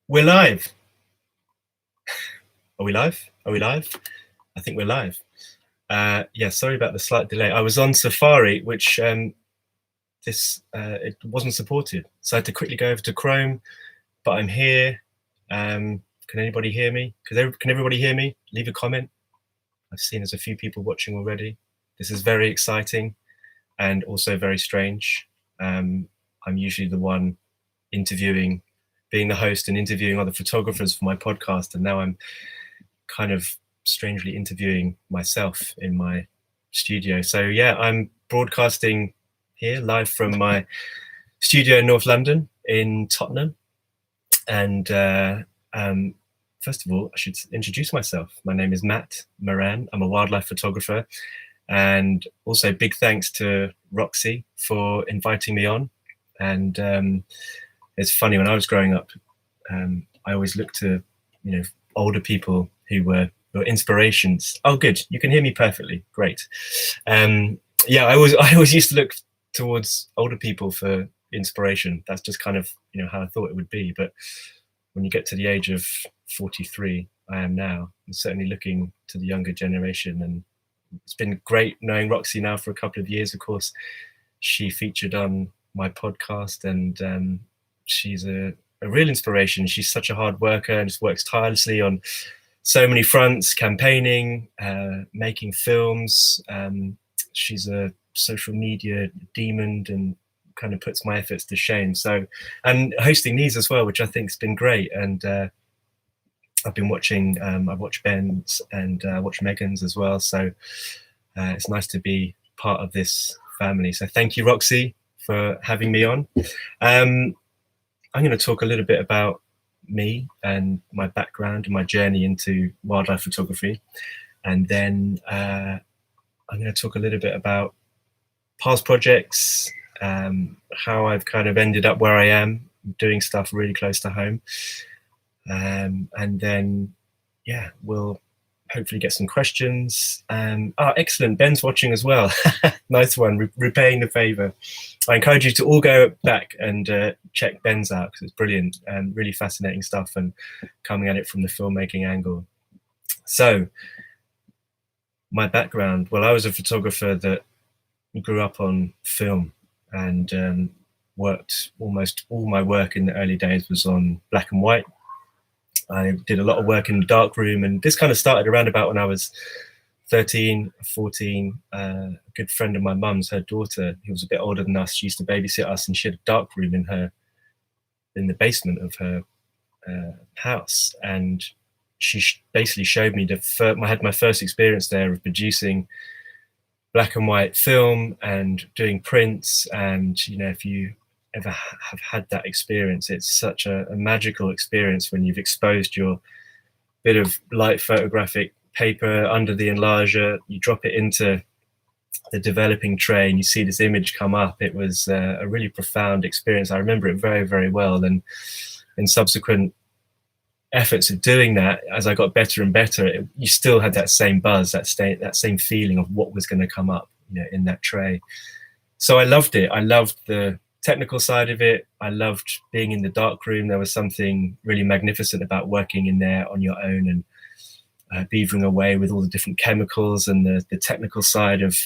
We're live. Are we live? Are we live? I think we're live. Yeah, sorry about the slight delay. I was on Safari, which it wasn't supported. So I had to quickly go over to Chrome, but I'm here. Can anybody hear me? Can everybody hear me? Leave a comment. I've seen there's a few people watching already. This is very exciting and also very strange. I'm usually the one interviewing, being the host and interviewing other photographers for my podcast, and now I'm kind of strangely interviewing myself in my studio. So yeah, I'm broadcasting here live from my studio in North London in Tottenham. And first of all, I should introduce myself. My name is Maran. I'm a wildlife photographer, and also big thanks to Roxy for inviting me on. And it's funny, when I was growing up, I always looked to, older people who were inspirations. Oh, good. You can hear me perfectly. Great. Yeah, I always used to look towards older people for inspiration. That's just kind of, how I thought it would be. But when you get to the age of 43, I am now, I'm certainly looking to the younger generation. And it's been great knowing Roxy now for a couple of years. Of course, she featured on my podcast, and she's a real inspiration. She's such a hard worker and just works tirelessly on so many fronts, campaigning, making films. She's a social media demon and kind of puts my efforts to shame. So, and hosting these as well, which I think has been great. And I've been watching, I've watched Ben's and watched Megan's as well. So it's nice to be part of this family. So thank you, Roxy, for having me on. I'm going to talk a little bit about me and my background and my journey into wildlife photography. And then I'm going to talk a little bit about past projects, how I've kind of ended up where I am, doing stuff really close to home. And then, yeah, we'll hopefully get some questions. Excellent. Ben's watching as well. Nice one. Repaying the favor. I encourage you to all go back and check Ben's out, because it's brilliant and really fascinating stuff, and coming at it from the filmmaking angle. So my background, well, I was a photographer that grew up on film, and worked almost all my work in the early days was on black and white. I did a lot of work in the dark room, and this kind of started around about when I was 13, 14. A good friend of my mum's, her daughter, who was a bit older than us, she used to babysit us, and she had a dark room in the basement of her house. And she basically showed me I had my first experience there of producing black and white film and doing prints. And, if you ever have had that experience, it's such a magical experience when you've exposed your bit of light photographic paper under the enlarger, you drop it into the developing tray, and you see this image come up. It was a really profound experience. I remember it very, very well. And in subsequent efforts of doing that, as I got better and better, you still had that same buzz, that same feeling of what was going to come up, in that tray. So I loved it. I loved the technical side of it. I loved being in the dark room. There was something really magnificent about working in there on your own and beavering away with all the different chemicals, and the technical side of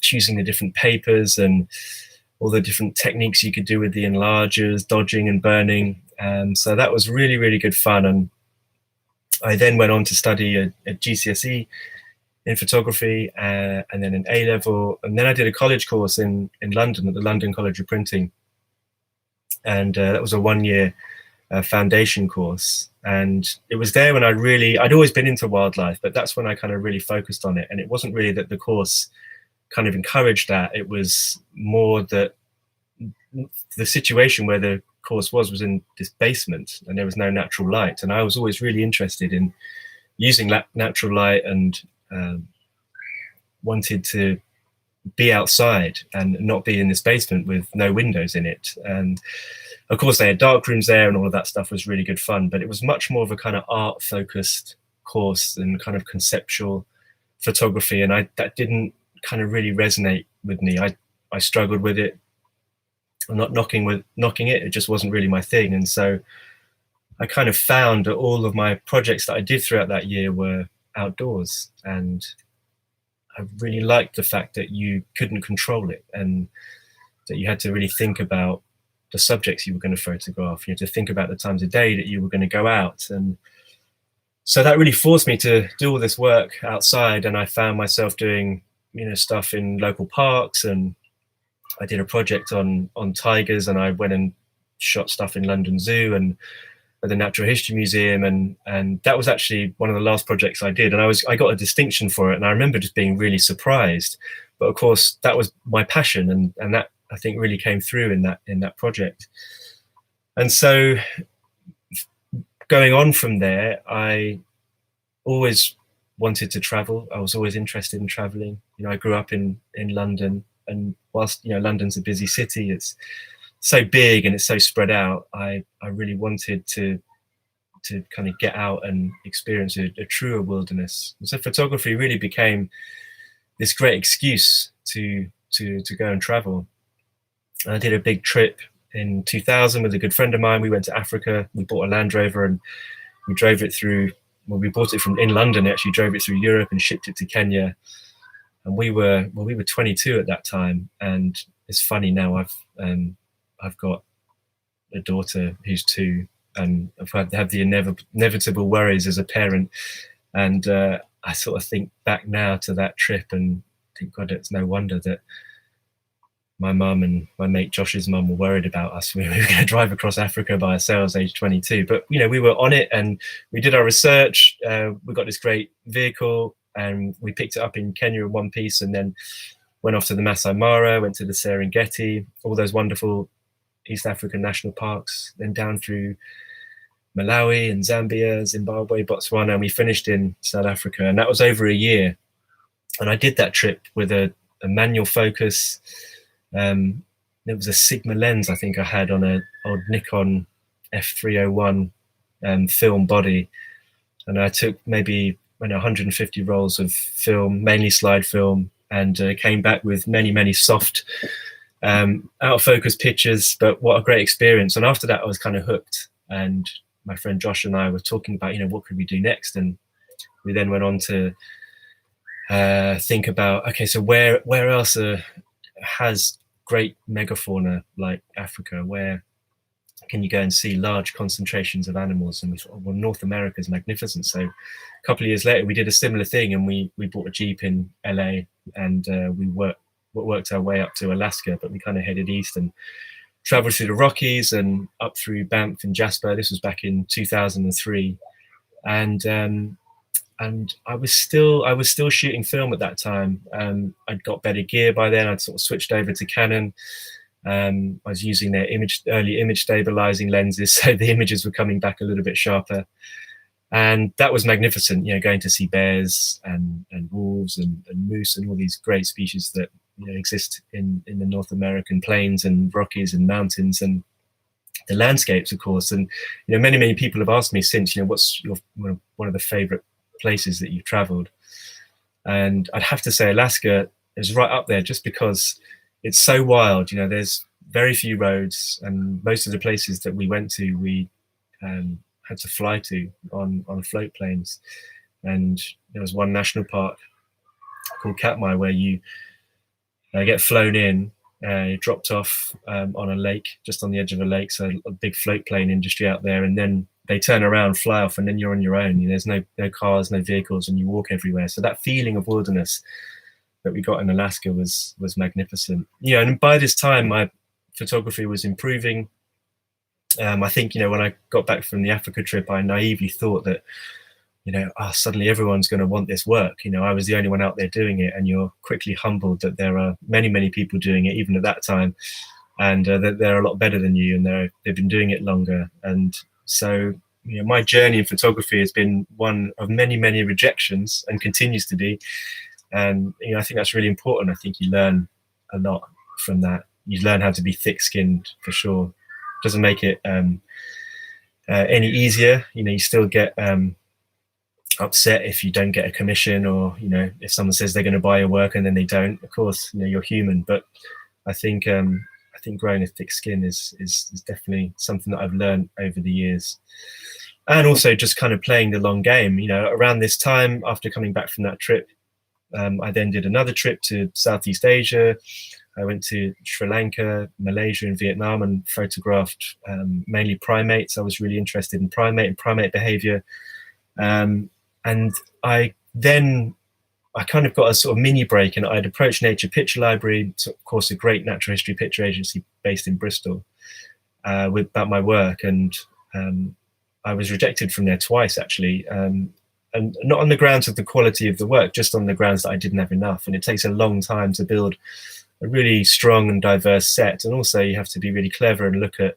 choosing the different papers and all the different techniques you could do with the enlargers, dodging and burning. So that was really, really good fun. And I then went on to study a GCSE in photography, and then an A-level, and then I did a college course in London at the London College of Printing, and that was a 1-year foundation course. And it was there when I'd always been into wildlife, but that's when I kind of really focused on it. And it wasn't really that the course kind of encouraged that, it was more that the situation where the course was in this basement, and there was no natural light. And I was always really interested in using natural light, and wanted to be outside and not be in this basement with no windows in it. And of course they had dark rooms there, and all of that stuff was really good fun, but it was much more of a kind of art focused course and kind of conceptual photography. And that didn't kind of really resonate with me. I struggled with it. I'm not knocking it. It just wasn't really my thing. And so I kind of found that all of my projects that I did throughout that year were outdoors, and I really liked the fact that you couldn't control it, and that you had to really think about the subjects you were going to photograph. You had to think about the times of day that you were going to go out. And so that really forced me to do all this work outside, and I found myself doing, stuff in local parks, and I did a project on tigers, and I went and shot stuff in London Zoo and at the Natural History Museum, and that was actually one of the last projects I did, and I got a distinction for it, and I remember just being really surprised. But of course, that was my passion, and that, I think, really came through in that project. And so going on from there, I always wanted to travel. I was always interested in traveling. I grew up in London, and whilst London's a busy city, it's so big and it's so spread out. I really wanted to kind of get out and experience a truer wilderness. And so photography really became this great excuse to go and travel. And I did a big trip in 2000 with a good friend of mine. We went to Africa. We bought a Land Rover, and we drove it through. Well, we bought it from in London. Actually, drove it through Europe and shipped it to Kenya. And we were 22 at that time. And it's funny now. I've got a daughter who's 2, and I've had the inevitable worries as a parent. And I sort of think back now to that trip and think, God, it's no wonder that my mum and my mate Josh's mum were worried about us. We were going to drive across Africa by ourselves, age 22. But, we were on it, and we did our research. We got this great vehicle, and we picked it up in Kenya in one piece, and then went off to the Masai Mara, went to the Serengeti, all those wonderful East African national parks, then down through Malawi and Zambia, Zimbabwe, Botswana, and we finished in South Africa. And that was over a year. And I did that trip with a manual focus. There was a Sigma lens I think I had on an old Nikon F301 film body. And I took maybe 150 rolls of film, mainly slide film, and came back with many soft out of focus pictures. But what a great experience. And after that, I was kind of hooked. And my friend Josh and I were talking about, what could we do next? And we then went on to think about, okay, so where else has great megafauna like Africa? Where can you go and see large concentrations of animals? And we thought, well, North America is magnificent. So a couple of years later, we did a similar thing, and we bought a Jeep in LA, and we worked our way up to Alaska, but we kind of headed east and traveled through the Rockies and up through Banff and Jasper. This was back in 2003, and I was still shooting film at that time. I'd got better gear by then. I'd sort of switched over to Canon. I was using their early image stabilizing lenses, so the images were coming back a little bit sharper, and that was magnificent. Going to see bears and wolves and moose and all these great species that exist in the North American plains and Rockies and mountains, and the landscapes, of course. And many people have asked me since, what's one of the favorite places that you've traveled? And I'd have to say Alaska is right up there, just because it's so wild. There's very few roads, and most of the places that we went to, we had to fly to on float planes. And there was one national park called Katmai where you get flown in, dropped off on a lake, just on the edge of a lake, so a big float plane industry out there, and then they turn around, fly off, and then you're on your own. There's no cars, no vehicles, and you walk everywhere. So that feeling of wilderness that we got in Alaska was magnificent. And by this time, my photography was improving. I think, when I got back from the Africa trip, I naively thought that, suddenly everyone's going to want this work. I was the only one out there doing it, and you're quickly humbled that there are many people doing it, even at that time, and that they're a lot better than you, and they've been doing it longer. And so, my journey in photography has been one of many rejections, and continues to be. And I think that's really important. I think you learn a lot from that. You learn how to be thick-skinned, for sure. Doesn't make it any easier. You still get upset if you don't get a commission, or if someone says they're going to buy your work and then they don't. Of course, you're human. But I think I think growing a thick skin is definitely something that I've learned over the years. And also just kind of playing the long game. You know, around this time, after coming back from that trip, I then did another trip to Southeast Asia. I went to Sri Lanka, Malaysia, and Vietnam, and photographed mainly primates. I was really interested in primate behavior. And I kind of got a sort of mini break, and I'd approached Nature Picture Library, so of course a great natural history picture agency based in Bristol, about my work, and I was rejected from there twice actually, and not on the grounds of the quality of the work, just on the grounds that I didn't have enough. And it takes a long time to build a really strong and diverse set, and also you have to be really clever and look at,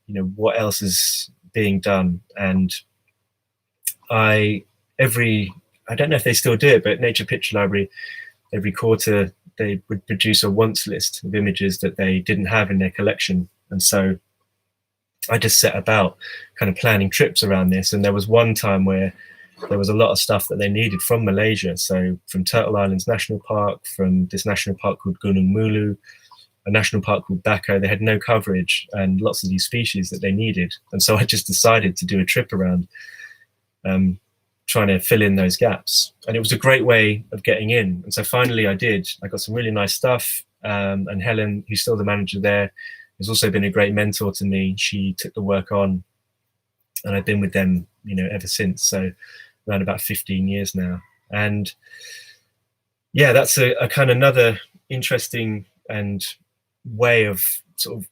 you know, what else is being done. And I don't know if they still do it, but Nature Picture Library, every quarter they would produce a wants list of images that they didn't have in their collection. And so I just set about kind of planning trips around this. And there was one time where there was a lot of stuff that they needed from Malaysia. So from Turtle Islands National Park, from this national park called Gunung Mulu, a national park called Bako, they had no coverage and lots of these species that they needed. And so I just decided to do a trip around trying to fill in those gaps. And it was a great way of getting in. And so finally I did. I got some really nice stuff. And Helen, who's still the manager there, has also been a great mentor to me. She took the work on, and I've been with them, you know, ever since. So around about 15 years now. And yeah, that's a kind of another interesting and way of sort of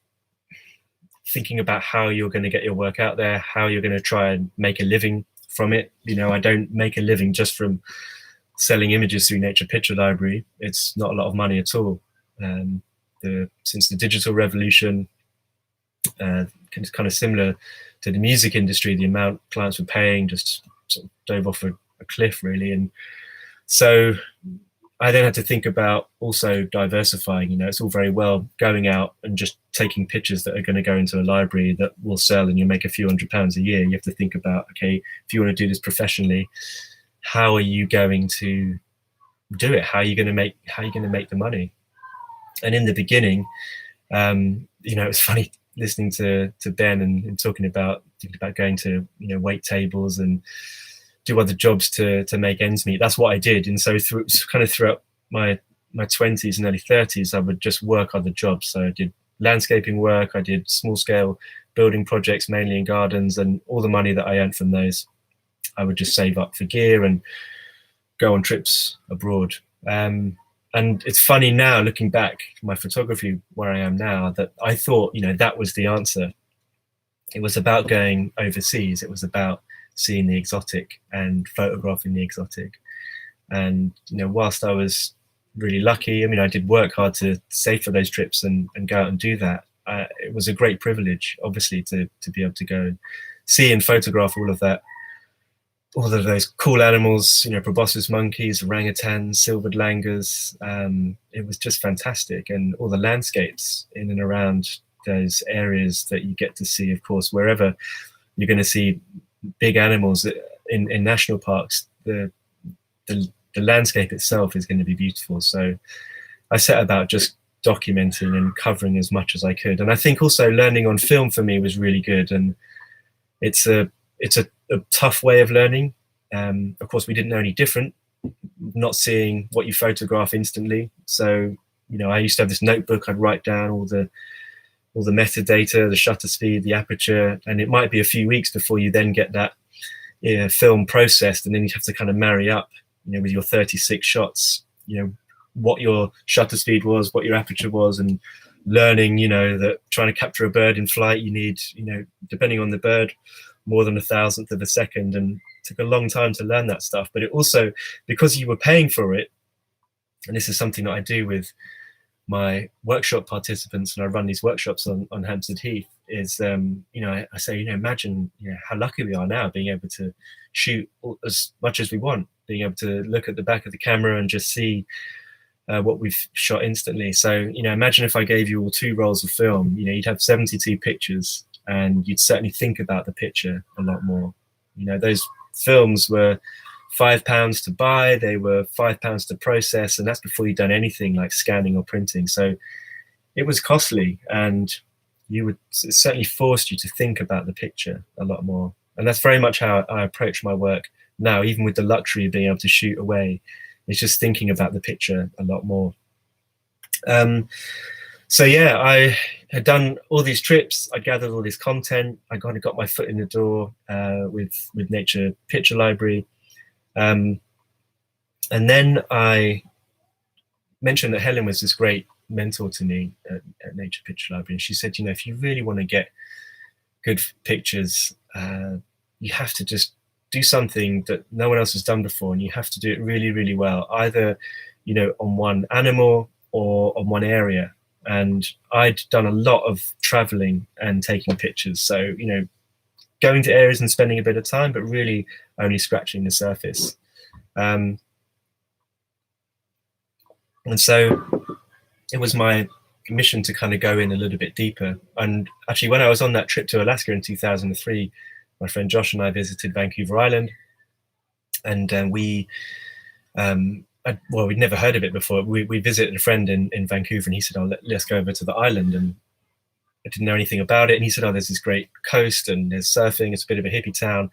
thinking about how you're going to get your work out there, how you're going to try and make a living from it. You know, I don't make a living just from selling images through Nature Picture Library. It's not a lot of money at all. Since the digital revolution, it's kind of similar to the music industry, the amount clients were paying just sort of dove off a cliff, really. And so I then had to think about also diversifying. You know, it's all very well going out and just taking pictures that are going to go into a library that will sell and you make a few £100s a year. You have to think about, okay, if you want to do this professionally, how are you going to do it? How are you going to make the money? And in the beginning, you know, it's funny listening to Ben and thinking about going to, you know, wait tables and do other jobs to make ends meet. That's what I did. And so throughout my 20s and early 30s, I would just work other jobs. So I did landscaping work, I did small scale building projects, mainly in gardens, and all the money that I earned from those, I would just save up for gear and go on trips abroad. And it's funny now, looking back my photography where I am now, that I thought, you know, that was the answer. It was about going overseas. It was about seeing the exotic and photographing the exotic. And, you know, whilst I was really lucky, I mean, I did work hard to save for those trips and go out and do that. It was a great privilege, obviously, to be able to go and see and photograph all of those cool animals, you know, proboscis monkeys, orangutans, silvered langurs. It was just fantastic. And all the landscapes in and around those areas that you get to see, of course, wherever you're going to see big animals in national parks, the landscape itself is going to be beautiful. So I set about just documenting and covering as much as I could. And I think also learning on film for me was really good. And it's a tough way of learning. Of course, we didn't know any different, not seeing what you photograph instantly. So, you know, I used to have this notebook. I'd write down all the metadata, the shutter speed, the aperture, and it might be a few weeks before you then get that film processed, and then you have to kind of marry up, you know, with your 36 shots, you know, what your shutter speed was, what your aperture was, and learning, you know, that trying to capture a bird in flight, you need, you know, depending on the bird, more than 1,000th of a second, and it took a long time to learn that stuff. But it also, because you were paying for it, and this is something that I do with my workshop participants, and I run these workshops on Hampstead Heath, is you know, I say, you know, imagine, you know, how lucky we are now being able to shoot as much as we want, being able to look at the back of the camera and just see what we've shot instantly. So, you know, imagine if I gave you all 2 rolls of film, you know, you'd have 72 pictures, and you'd certainly think about the picture a lot more. You know, those films were £5 to buy, they were £5 to process, and that's before you'd done anything like scanning or printing. So it was costly, and it certainly forced you to think about the picture a lot more. And that's very much how I approach my work now, even with the luxury of being able to shoot away. It's just thinking about the picture a lot more. So yeah, I had done all these trips. I gathered all this content. I kind of got my foot in the door with Nature Picture Library, and then I mentioned that Helen was this great mentor to me at Nature Picture Library, and she said, you know, if you really want to get good pictures, you have to just do something that no one else has done before, and you have to do it really, really well, either, you know, on one animal or on one area. And I'd done a lot of traveling and taking pictures, so, you know, going to areas and spending a bit of time, but really only scratching the surface. And so it was my mission to kind of go in a little bit deeper. And actually, when I was on that trip to Alaska in 2003, my friend Josh and I visited Vancouver Island, and we'd never heard of it before. We visited a friend in Vancouver, and he said, oh, let's go over to the island. And I didn't know anything about it. And he said, oh, there's this great coast and there's surfing. It's a bit of a hippie town.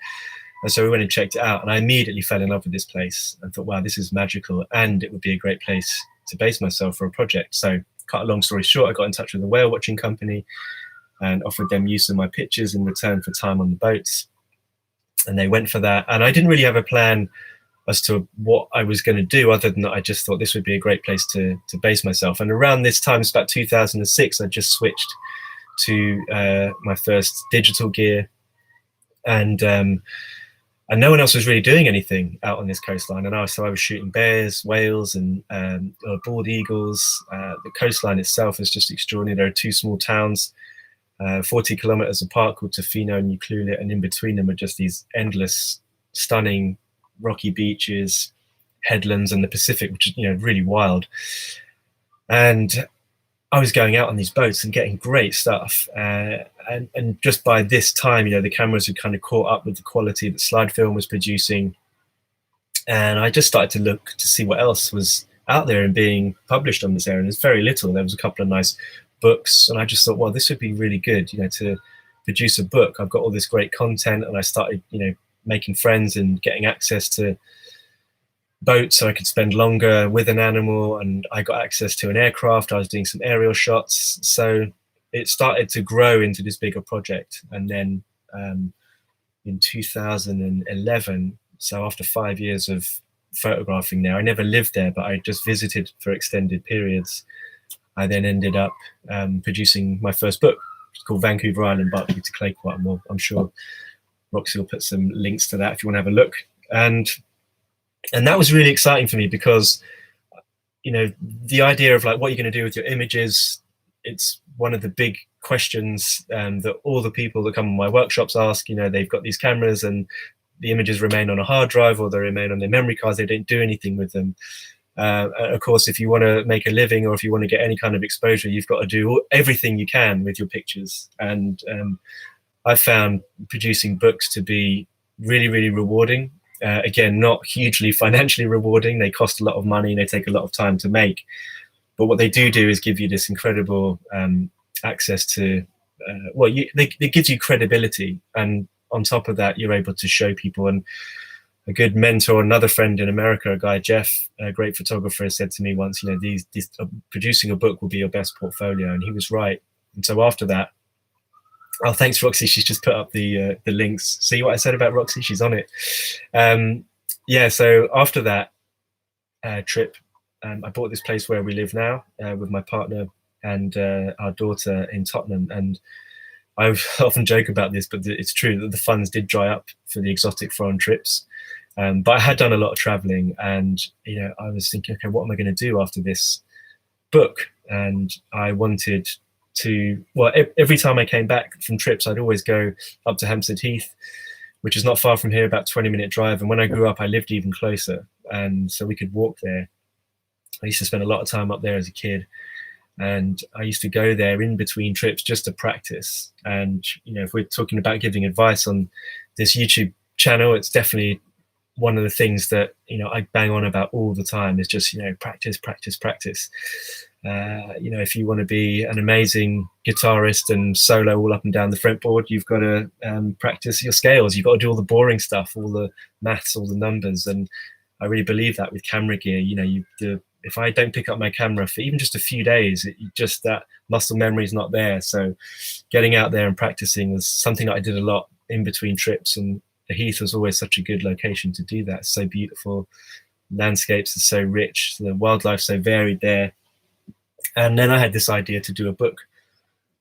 And so we went and checked it out, and I immediately fell in love with this place and thought, wow, this is magical, and it would be a great place to base myself for a project. So, cut a long story short, I got in touch with a whale watching company and offered them use of my pictures in return for time on the boats. And they went for that. And I didn't really have a plan as to what I was going to do, other than that I just thought this would be a great place to base myself. And around this time, it's about 2006, I just switched to my first digital gear, and no one else was really doing anything out on this coastline. And so I was shooting bears, whales, and bald eagles. The coastline itself is just extraordinary. There are two small towns 40 kilometers apart called Tofino and Ucluelet, and in between them are just these endless, stunning rocky beaches, headlands, and the Pacific, which is, you know, really wild. And I was going out on these boats and getting great stuff. And just by this time, you know, the cameras had kind of caught up with the quality that slide film was producing. And I just started to look to see what else was out there and being published on this area. And there's very little. There was a couple of nice books. And I just thought, well, this would be really good, you know, to produce a book. I've got all this great content. And I started, you know, making friends and getting access to boat so I could spend longer with an animal, and I got access to an aircraft. I was doing some aerial shots, so it started to grow into this bigger project. And then in 2011, so after 5 years of photographing there, I never lived there, but I just visited for extended periods. I then ended up producing my first book. It's called Vancouver Island, Barkley to Clay-Quat, and I'm sure Roxy will put some links to that if you want to have a look. And that was really exciting for me because, you know, the idea of like what you're going to do with your images, it's one of the big questions that all the people that come to my workshops ask. You know, they've got these cameras and the images remain on a hard drive or they remain on their memory cards. They don't do anything with them. Of course, if you want to make a living or if you want to get any kind of exposure, you've got to do everything you can with your pictures. And I found producing books to be really, really rewarding. Again, not hugely financially rewarding. They cost a lot of money and they take a lot of time to make. But what they do is give you this incredible access to, it gives you credibility. And on top of that, you're able to show people. And a good mentor, another friend in America, a guy, Jeff, a great photographer, said to me once, you know, producing a book will be your best portfolio. And he was right. And so after that, oh, thanks, Roxy. She's just put up the links. See what I said about Roxy? She's on it. Yeah, so after that trip, I bought this place where we live now with my partner and our daughter in Tottenham. And I often joke about this, but it's true that the funds did dry up for the exotic foreign trips. But I had done a lot of traveling, and, you know, I was thinking, okay, what am I going to do after this book? And I wanted to, well, every time I came back from trips, I'd always go up to Hampstead Heath, which is not far from here, about 20-minute drive. And when I grew up, I lived even closer, and so we could walk there. I used to spend a lot of time up there as a kid, and I used to go there in between trips just to practice. And, you know, if we're talking about giving advice on this YouTube channel, it's definitely one of the things that, you know, I bang on about all the time is just, you know, practice, practice, practice. You know, if you want to be an amazing guitarist and solo all up and down the fretboard, you've got to practice your scales. You've got to do all the boring stuff, all the maths, all the numbers. And I really believe that with camera gear. You know, if I don't pick up my camera for even just a few days, just that muscle memory is not there. So getting out there and practicing was something that I did a lot in between trips, and the Heath was always such a good location to do that. It's so beautiful, landscapes are so rich, the wildlife so varied there. And then I had this idea to do a book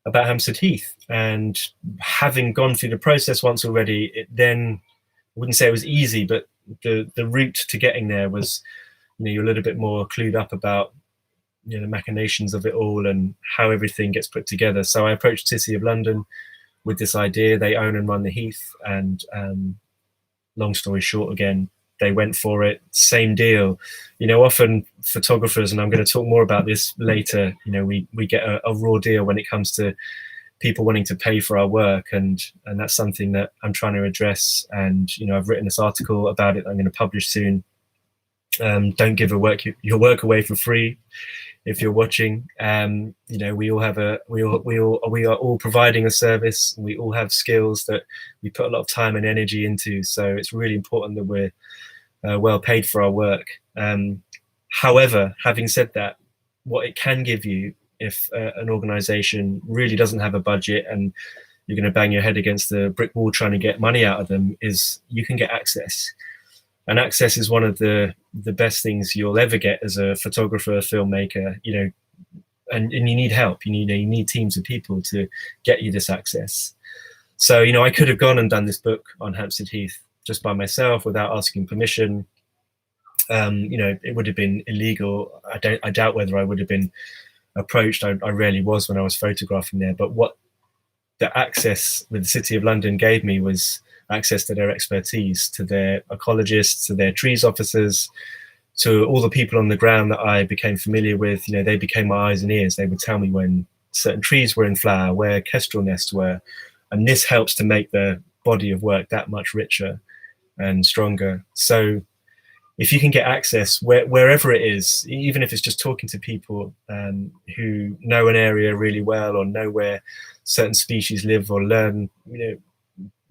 about Hampstead Heath, and having gone through the process once already, it then, I wouldn't say it was easy, but the route to getting there was, you know, you're a little bit more clued up about, you know, the machinations of it all and how everything gets put together. So I approached City of London with this idea. They own and run the Heath, and long story short, again, they went for it. Same deal. You know, often photographers, and I'm going to talk more about this later, you know, we get a raw deal when it comes to people wanting to pay for our work, and that's something that I'm trying to address. And, you know, I've written this article about it I'm going to publish soon. Don't give your work away for free. If you're watching, you know, we are all providing a service. We all have skills that we put a lot of time and energy into. So it's really important that we're well paid for our work. However, having said that, what it can give you if an organization really doesn't have a budget and you're going to bang your head against the brick wall trying to get money out of them, is you can get access. And access is one of the best things you'll ever get as a photographer, filmmaker, you know, and you need help. You need teams of people to get you this access. So, you know, I could have gone and done this book on Hampstead Heath just by myself without asking permission. You know, it would have been illegal. I doubt whether I would have been approached. I rarely was when I was photographing there. But what the access with the City of London gave me was access to their expertise, to their ecologists, to their trees officers, to all the people on the ground that I became familiar with. You know, they became my eyes and ears. They would tell me when certain trees were in flower, where kestrel nests were. And this helps to make the body of work that much richer and stronger. So if you can get access wherever it is, even if it's just talking to people who know an area really well, or know where certain species live, or learn, you know,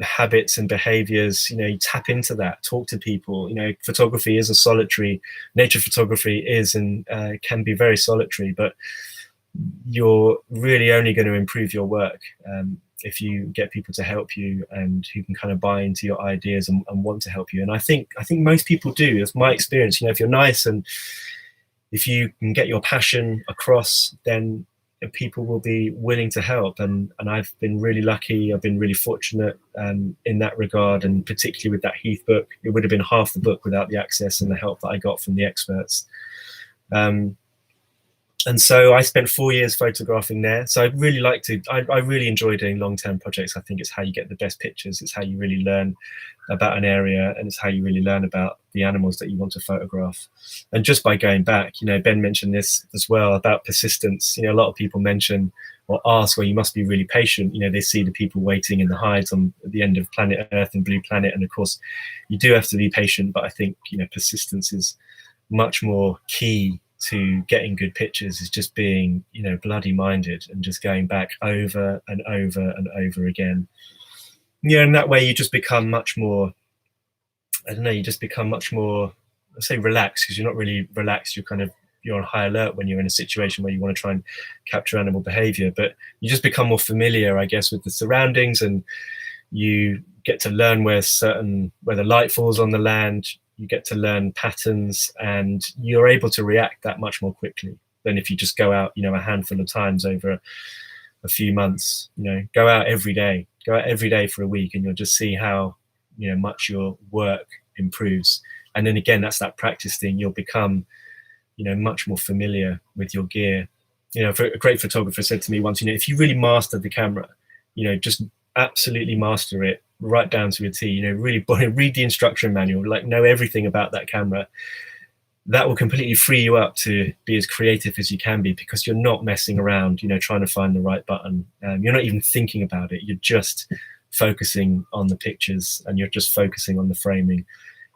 habits and behaviors, you know, you tap into that, talk to people. You know, photography is a solitary, nature photography is and can be very solitary, but you're really only going to improve your work if you get people to help you and who can kind of buy into your ideas and want to help you. And I think most people do. That's my experience. You know, if you're nice and if you can get your passion across, then people will be willing to help. And I've been really lucky. I've been really fortunate in that regard, and particularly with that Heath book. It would have been half the book without the access and the help that I got from the experts. And so I spent 4 years photographing there. So I really I really enjoy doing long-term projects. I think it's how you get the best pictures. It's how you really learn about an area, and it's how you really learn about the animals that you want to photograph. And just by going back, you know, Ben mentioned this as well about persistence. You know, a lot of people mention or ask, well, you must be really patient. You know, they see the people waiting in the hides at the end of Planet Earth and Blue Planet. And of course, you do have to be patient, but I think, you know, persistence is much more key to getting good pictures, is just being, you know, bloody minded and just going back over and over and over again. Yeah, and that way you just become much more, I don't know, you just become much more, I say relaxed, because you're not really relaxed. You're on high alert when you're in a situation where you want to try and capture animal behavior, but you just become more familiar, I guess, with the surroundings, and you get to learn where the light falls on the land. You get to learn patterns, and you're able to react that much more quickly than if you just go out, you know, a handful of times over a few months. You know, go out every day for a week, and you'll just see how, you know, much your work improves. And then again, that's that practice thing. You'll become, you know, much more familiar with your gear. You know, a great photographer said to me once, you know, if you really master the camera, you know, just absolutely master it right down to a T, you know, really read the instruction manual, like know everything about that camera. That will completely free you up to be as creative as you can be, because you're not messing around, you know, trying to find the right button. You're not even thinking about it. You're just focusing on the pictures, and you're just focusing on the framing.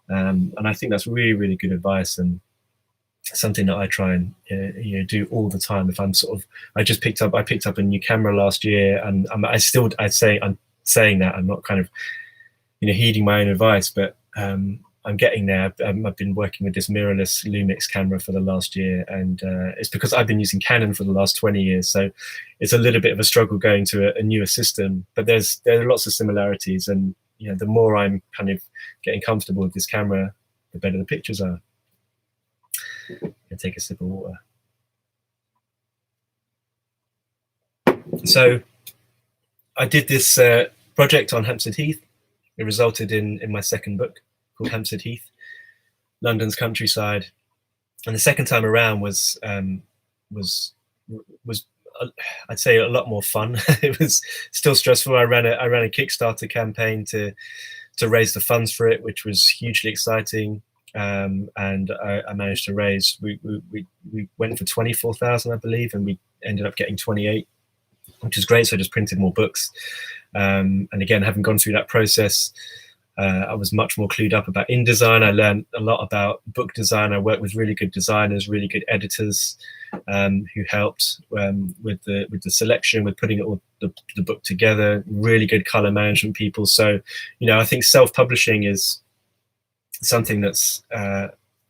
And I think that's really, really good advice. And something that I try and do all the time. If I'm sort of, I picked up a new camera last year, and I'm saying that I'm not kind of heeding my own advice, but I'm getting there. I've been working with this mirrorless Lumix camera for the last year, and it's because I've been using Canon for the last 20 years. So it's a little bit of a struggle going to a newer system, but there are lots of similarities, and the more I'm kind of getting comfortable with this camera, the better the pictures are. And take a sip of water. So I did this project on Hampstead Heath. It resulted in my second book called Hampstead Heath, London's Countryside. And the second time around was I'd say a lot more fun. It was still stressful. I ran a Kickstarter campaign to raise the funds for it, which was hugely exciting. And I managed to raise. We went for 24,000, I believe, and we ended up getting 28, which is great. So I just printed more books. And again, having gone through that process, I was much more clued up about InDesign. I learned a lot about book design. I worked with really good designers, really good editors, who helped with the selection, with putting the book together. Really good color management people. So I think self-publishing is something that's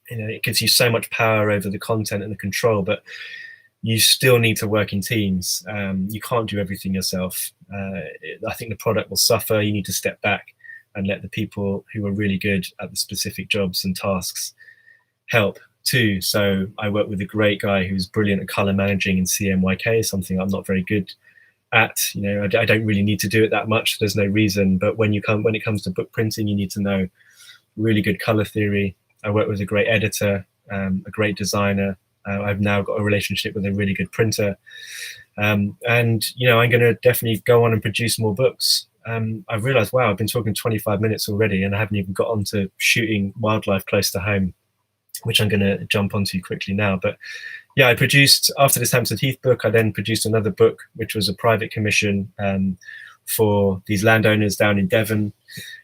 it gives you so much power over the content and the control, but you still need to work in teams. You can't do everything yourself. I think the product will suffer. You need to step back and let the people who are really good at the specific jobs and tasks help too. So I work with a great guy who's brilliant at color managing in CMYK, something I'm not very good at. I don't really need to do it that much. There's no reason. But when it comes to book printing, you need to know really good color theory. I work with a great editor, a great designer. I've now got a relationship with a really good printer. And I'm going to definitely go on and produce more books. I've realized, wow, I've been talking 25 minutes already, and I haven't even got on to shooting wildlife close to home, which I'm going to jump onto quickly now. But yeah, I produced, after this Hampstead Heath book, I then produced another book, which was a private commission for these landowners down in Devon.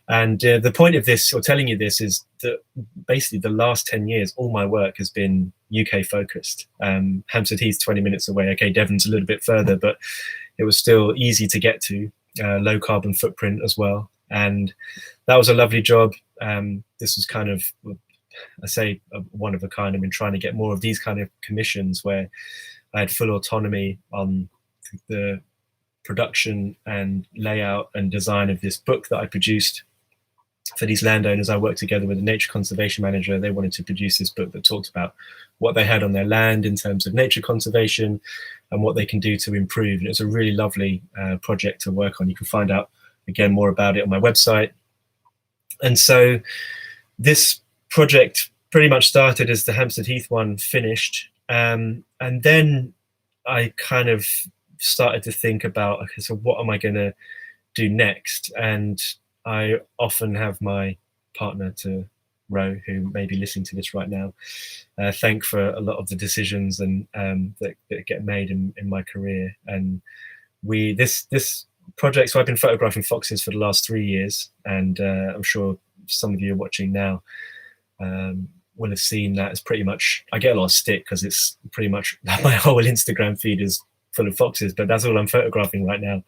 And the point of this, or telling you this, is that basically the last 10 years, all my work has been UK focused. Hampstead Heath, 20 minutes away. Okay, Devon's a little bit further, but it was still easy to get to, low carbon footprint as well. And that was a lovely job. This was kind of, I say, one of a kind. I've been trying to get more of these kind of commissions where I had full autonomy on the production and layout and design of this book that I produced for these landowners. I worked together with a nature conservation manager. They wanted to produce this book that talked about what they had on their land in terms of nature conservation and what they can do to improve. And it's a really lovely project to work on. You can find out, again, more about it on my website. And so this project pretty much started as the Hampstead Heath one finished. And then I kind of started to think about, okay, so what am I going to do next? And I often have my partner to Ro, who may be listening to this right now, thank for a lot of the decisions and that get made in my career. And this project, so I've been photographing foxes for the last 3 years, and I'm sure some of you are watching now will have seen that. It's pretty much, I get a lot of stick because it's pretty much my whole Instagram feed is full of foxes, but that's all I'm photographing right now.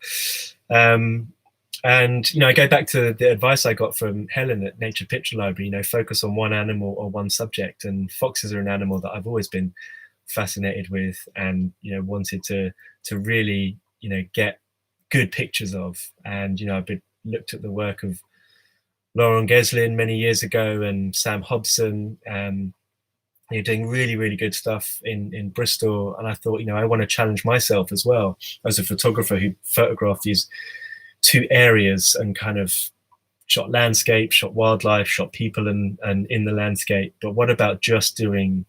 And I go back to the advice I got from Helen at Nature Picture Library, focus on one animal or one subject. And foxes are an animal that I've always been fascinated with, and wanted to really get good pictures of. And I've looked at the work of Laurent Geslin many years ago, and Sam Hobson, doing really, really good stuff in Bristol. And I thought, I want to challenge myself as well as a photographer who photographed these two areas and kind of shot landscape, shot wildlife, shot people and in the landscape. But what about just doing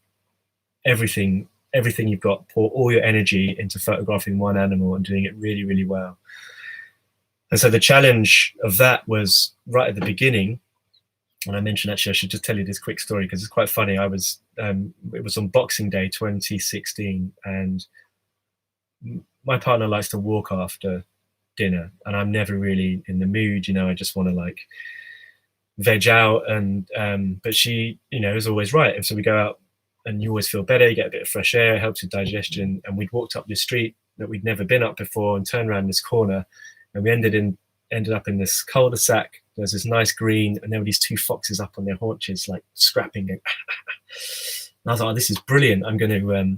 everything you've got, pour all your energy into photographing one animal and doing it really, really well? And so the challenge of that was right at the beginning. And I mentioned, actually, I should just tell you this quick story because it's quite funny. I was, it was on Boxing Day 2016, and my partner likes to walk after dinner, and I'm never really in the mood. I just want to like veg out, and but she, is always right. And so we go out and you always feel better. You get a bit of fresh air, it helps with digestion. And we'd walked up this street that we'd never been up before and turned around this corner, and we ended up in this cul-de-sac. There's this nice green, and there were these two foxes up on their haunches, like scrapping. And I was like, oh, this is brilliant. I'm going to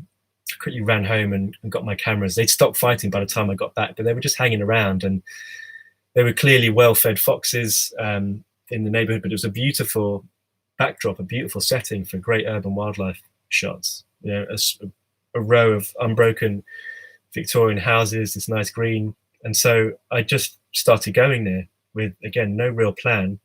quickly ran home and got my cameras. They'd stopped fighting by the time I got back, but they were just hanging around, and they were clearly well-fed foxes in the neighborhood. But it was a beautiful backdrop, a beautiful setting for great urban wildlife shots. You know, a row of unbroken Victorian houses, this nice green. And so I just started going there with, again, no real plan,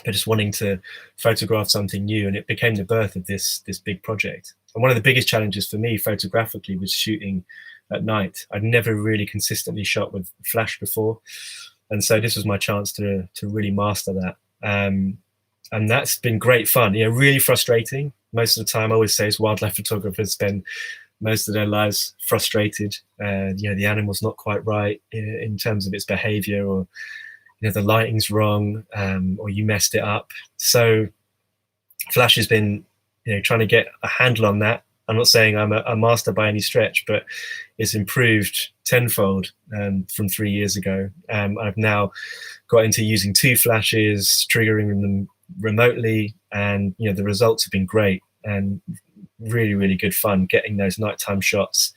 but just wanting to photograph something new. And it became the birth of this big project. And one of the biggest challenges for me photographically was shooting at night. I'd never really consistently shot with flash before. And so this was my chance to really master that. And that's been great fun, you know, really frustrating. Most of the time, I always say, as wildlife photographers spend most of their lives frustrated. You know, the animal's not quite right in terms of its behavior, or, you know, the lighting's wrong, or you messed it up. So flash has been, you know, trying to get a handle on that. I'm not saying I'm a master by any stretch, but it's improved tenfold from 3 years ago. I've now got into using 2 flashes, triggering them remotely, and, you know, the results have been great and really, really good fun getting those nighttime shots,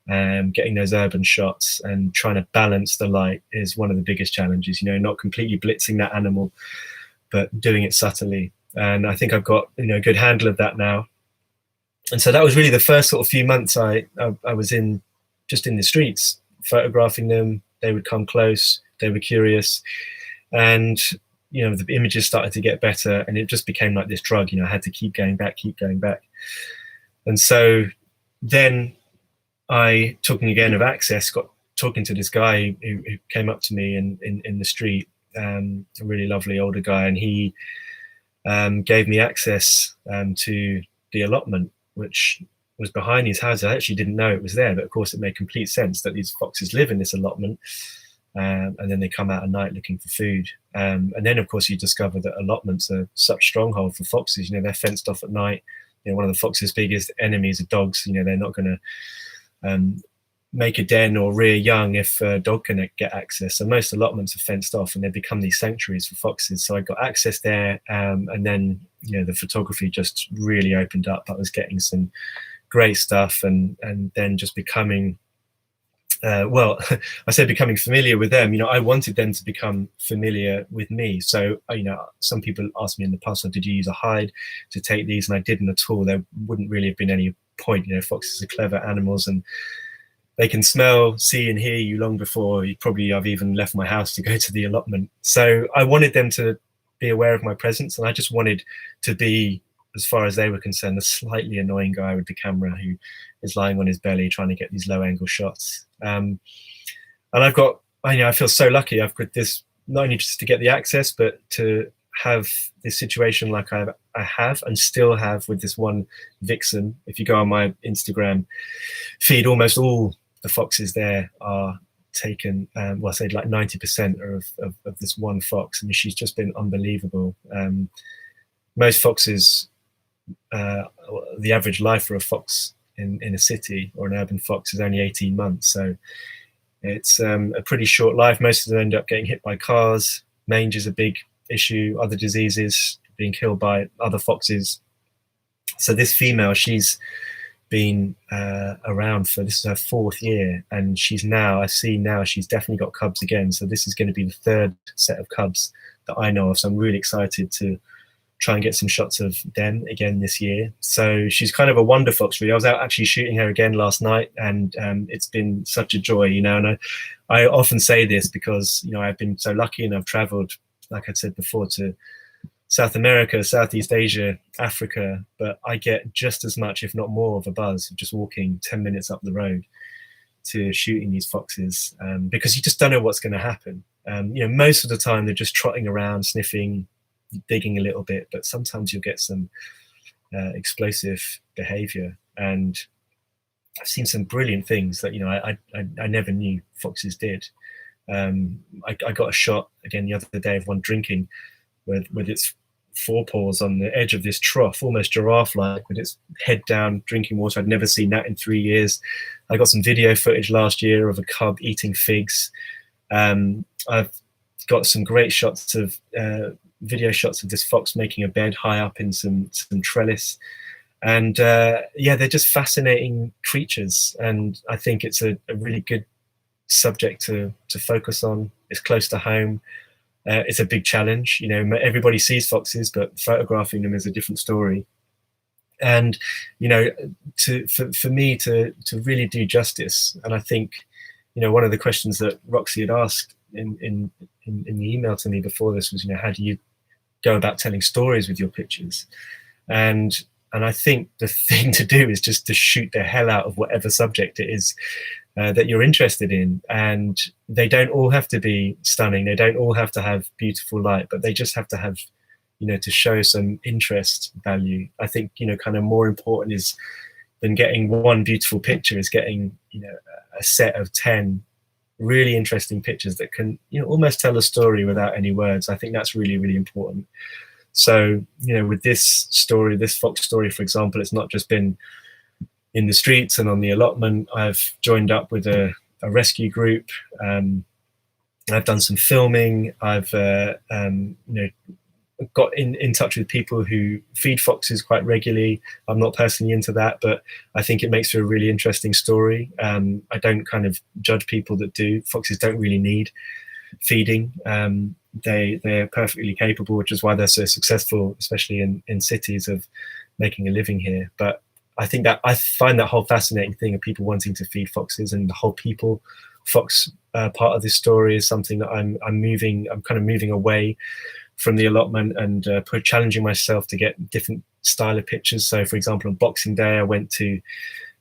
getting those urban shots, and trying to balance the light is one of the biggest challenges, you know, not completely blitzing that animal, but doing it subtly. And I think I've got, you know, a good handle of that now. And so that was really the first sort of few months I was just in the streets, photographing them. They would come close, they were curious, and, you know, the images started to get better, and it just became like this drug. You know, I had to keep going back. And so then I, talking again of access, got talking to this guy who came up to me in the street, a really lovely older guy, and he gave me access to the allotment, which was behind his house. I actually didn't know it was there, but of course it made complete sense that these foxes live in this allotment, and then they come out at night looking for food. And then, of course, you discover that allotments are such stronghold for foxes. You know, they're fenced off at night. You know, one of the fox's biggest enemies are dogs. You know, they're not going to make a den or rear young if a dog can get access. So most allotments are fenced off, and they become these sanctuaries for foxes. So I got access there, and then, you know, the photography just really opened up. I was getting some great stuff, and then just becoming, well, I say becoming familiar with them. You know, I wanted them to become familiar with me. So, you know, some people asked me in the past, did you use a hide to take these? And I didn't at all. There wouldn't really have been any point. You know, foxes are clever animals, and they can smell, see, and hear you long before I've even left my house to go to the allotment. So I wanted them to be aware of my presence, and I just wanted to be, as far as they were concerned, the slightly annoying guy with the camera who is lying on his belly trying to get these low angle shots. And I've got, you know, I feel so lucky. I've got this, not only just to get the access, but to have this situation like I have and still have with this one vixen. If you go on my Instagram feed, almost all the foxes there are taken. Well, I say like 90% of this one fox. I mean, she's just been unbelievable. Most foxes, the average life for a fox in a city or an urban fox is only 18 months. So it's a pretty short life. Most of them end up getting hit by cars. Mange is a big issue. Other diseases, being killed by other foxes. So this female, she's been around for, this is her 4th year, and she's now, I see now, she's definitely got cubs again. So this is going to be the 3rd set of cubs that I know of. So I'm really excited to try and get some shots of them again this year. So she's kind of a wonder fox, really. I was out actually shooting her again last night, and it's been such a joy, you know. And I often say this because, you know, I've been so lucky, and I've traveled, like I said before, to South America, Southeast Asia, Africa, but I get just as much, if not more, of a buzz of just walking 10 minutes up the road to shooting these foxes, because you just don't know what's going to happen. You know, most of the time they're just trotting around, sniffing, digging a little bit, but sometimes you'll get some explosive behavior. And I've seen some brilliant things that, you know, I never knew foxes did. I got a shot again the other day of one drinking with its forepaws on the edge of this trough, almost giraffe-like, with its head down, drinking water. I'd never seen that in 3 years. I got some video footage last year of a cub eating figs. I've got some great shots of video shots of this fox making a bed high up in some trellis. And yeah, they're just fascinating creatures, and I think it's a really good subject to focus on. It's close to home. It's a big challenge. You know, everybody sees foxes, but photographing them is a different story. And you know, for me to really do justice, and I think, you know, one of the questions that Roxy had asked in the email to me before this was, you know, how do you go about telling stories with your pictures? And I think the thing to do is just to shoot the hell out of whatever subject it is that you're interested in. And they don't all have to be stunning. They don't all have to have beautiful light, but they just have to have, you know, to show some interest value. I think, you know, kind of more important is than getting one beautiful picture is getting, you know, a set of 10 really interesting pictures that can, you know, almost tell a story without any words. I think that's really, really important. So, you know, with this story, this fox story, for example, it's not just been in the streets and on the allotment. I've joined up with a rescue group. I've done some filming. I've, you know, got in touch with people who feed foxes quite regularly. I'm not personally into that, but I think it makes for a really interesting story. I don't kind of judge people that do. Foxes don't really need feeding. They're perfectly capable, which is why they're so successful, especially in cities, of making a living here. But I think that I find that whole fascinating thing of people wanting to feed foxes, and the whole people fox part of this story is something that I'm kind of moving away from the allotment and challenging myself to get different style of pictures. So, for example, on Boxing Day, I went to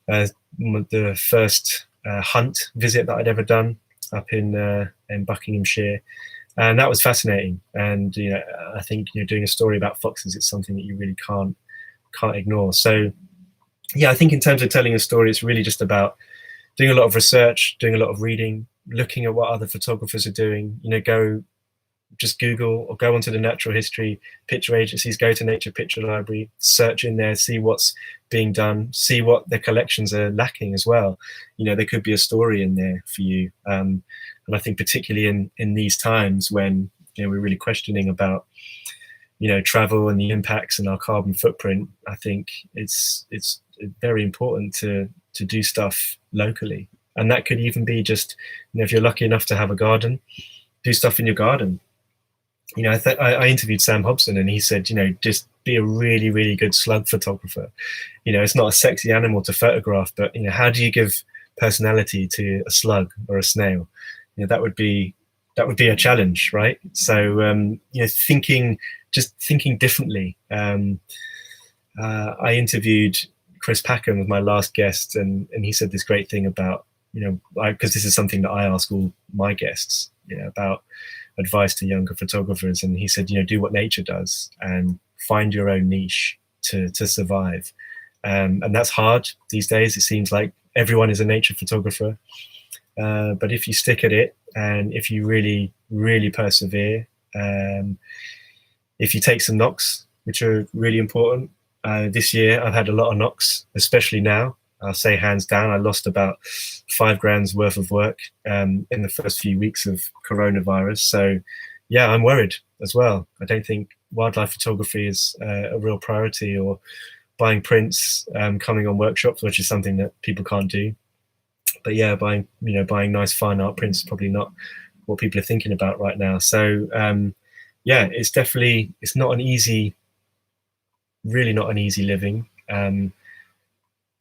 the first hunt visit that I'd ever done up in Buckinghamshire, and that was fascinating. And you know, I think, you know, doing a story about foxes, it's something that you really can't ignore. So, yeah, I think in terms of telling a story, it's really just about doing a lot of research, doing a lot of reading, looking at what other photographers are doing. You know, just Google or go onto the natural history picture agencies, go to Nature Picture Library, search in there, see what's being done, see what their collections are lacking as well. You know, there could be a story in there for you. And I think particularly in these times when, you know, we're really questioning about, you know, travel and the impacts and our carbon footprint, I think it's very important to do stuff locally. And that could even be just, you know, if you're lucky enough to have a garden, do stuff in your garden. You know, I interviewed Sam Hobson, and he said, you know, just be a really, really good slug photographer. You know, it's not a sexy animal to photograph, but, you know, how do you give personality to a slug or a snail? You know, that would be a challenge, right? So, you know, thinking differently. I interviewed Chris Packham with my last guest, and he said this great thing about, you know, because this is something that I ask all my guests, you know, about advice to younger photographers. And he said, you know, do what nature does and find your own niche to survive. And that's hard these days. It seems like everyone is a nature photographer. But if you stick at it, and if you really, really persevere, if you take some knocks, which are really important. This year, I've had a lot of knocks, especially now. I'll say hands down, I lost about $5,000 worth of work in the first few weeks of coronavirus. So yeah, I'm worried as well. I don't think wildlife photography is a real priority, or buying prints, coming on workshops, which is something that people can't do. But yeah, buying nice fine art prints is probably not what people are thinking about right now. So yeah, it's not an easy, really not an easy living.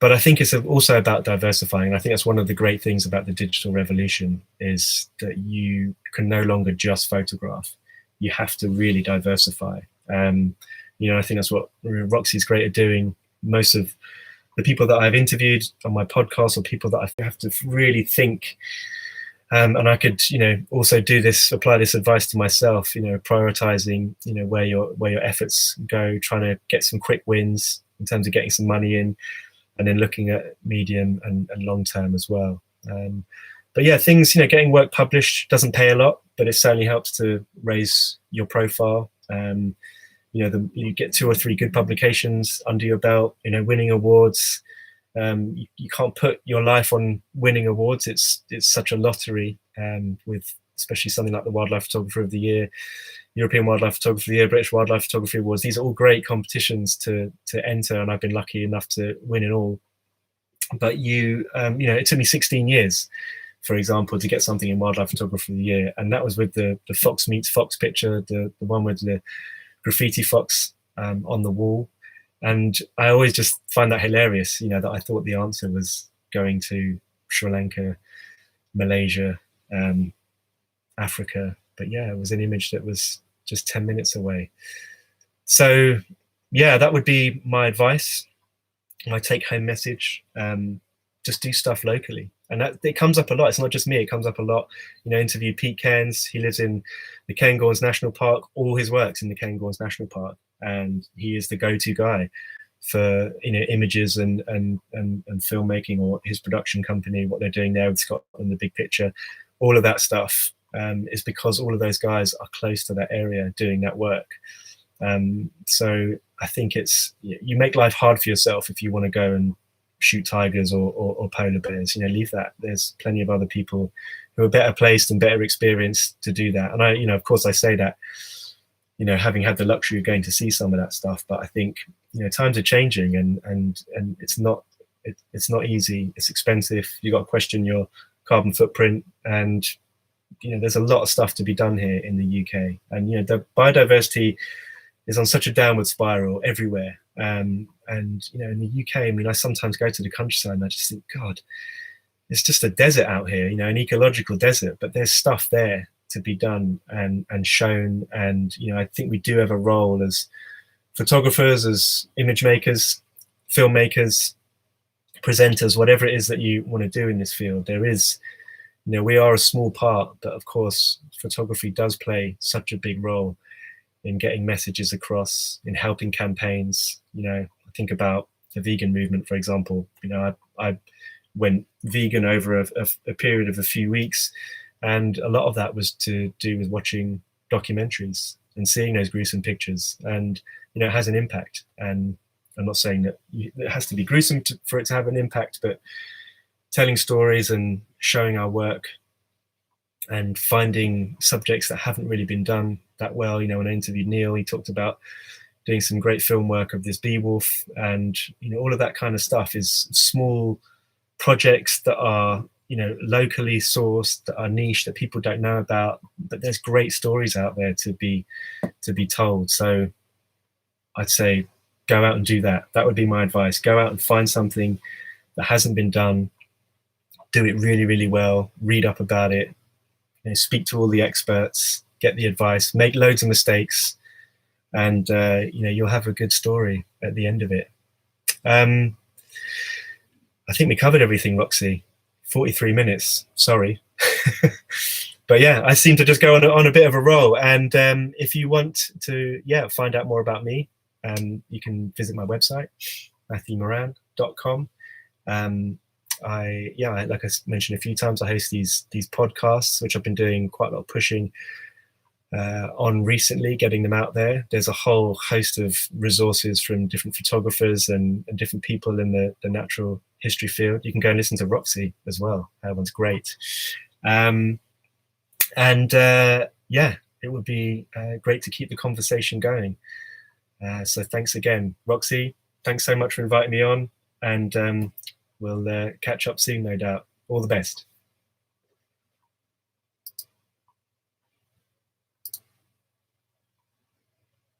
But I think it's also about diversifying. I think that's one of the great things about the digital revolution, is that you can no longer just photograph. You have to really diversify. You know, I think that's what Roxy's great at doing. Most of the people that I've interviewed on my podcast are people that I have to really think. And I could, you know, also apply this advice to myself, you know, prioritizing, you know, where your efforts go, trying to get some quick wins in terms of getting some money in, and then looking at medium and long term as well. But yeah, things, you know, getting work published doesn't pay a lot, but it certainly helps to raise your profile. you get 2 or 3 good publications under your belt, winning awards. You can't put your life on winning awards. It's such a lottery, with especially something like the Wildlife Photographer of the Year, European Wildlife Photographer of the Year, British Wildlife Photography Awards. These are all great competitions to enter, and I've been lucky enough to win in all. But it took me 16 years, for example, to get something in Wildlife Photographer of the Year, and that was with the Fox meets Fox picture, the one with the graffiti fox on the wall. And I always just find that hilarious, that I thought the answer was going to Sri Lanka, Malaysia, Africa. But yeah, it was an image that was just 10 minutes away. So yeah, that would be my advice, my take-home message. Just do stuff locally. And it comes up a lot. It's not just me, it comes up a lot. Interview Pete Cairns. He lives in the Cairngorms National Park. All his work's in the Cairngorms National Park, and he is the go-to guy for images and filmmaking, or his production company, what they're doing there with Scotland, the big picture, all of that stuff is because all of those guys are close to that area doing that work. So I think you make life hard for yourself if you want to go and shoot tigers or polar bears. Leave that. There's plenty of other people who are better placed and better experienced to do that. And I, of course I say that, having had the luxury of going to see some of that stuff, but I think, times are changing, and it's not easy. It's expensive. You got to question your carbon footprint, and there's a lot of stuff to be done here in the UK. And the biodiversity is on such a downward spiral everywhere. And in the UK, I sometimes go to the countryside and I just think, God, it's just a desert out here, an ecological desert, but there's stuff there to be done and shown. And I think we do have a role as photographers, as image makers, filmmakers, presenters, whatever it is that you want to do in this field. There is, we are a small part, but of course photography does play such a big role in getting messages across, in helping campaigns. I think about the vegan movement, for example. I went vegan over a period of a few weeks, and a lot of that was to do with watching documentaries and seeing those gruesome pictures. And it has an impact. And I'm not saying that it has to be gruesome for it to have an impact, but telling stories and showing our work and finding subjects that haven't really been done that well. When I interviewed Neil, he talked about doing some great film work of this bee wolf, and all of that kind of stuff is small projects that are locally sourced, that are niche, that people don't know about, but there's great stories out there to be told. So I'd say go out and do that. That would be my advice. Go out and find something that hasn't been done, do it really, really well, read up about it, speak to all the experts, get the advice, make loads of mistakes, and you'll have a good story at the end of it. I think we covered everything, Roxy. 43 minutes, sorry. But yeah, I seem to just go on a bit of a roll. And if you want to find out more about me, you can visit my website, matthewmaran.com. Like I mentioned a few times, I host these podcasts, which I've been doing quite a lot of pushing on recently, getting them out there. There's a whole host of resources from different photographers and different people in the natural history field. You can go and listen to Roxy as well. That one's great. It would be great to keep the conversation going. So thanks again, Roxy. Thanks so much for inviting me on, and we'll catch up soon, no doubt. All the best.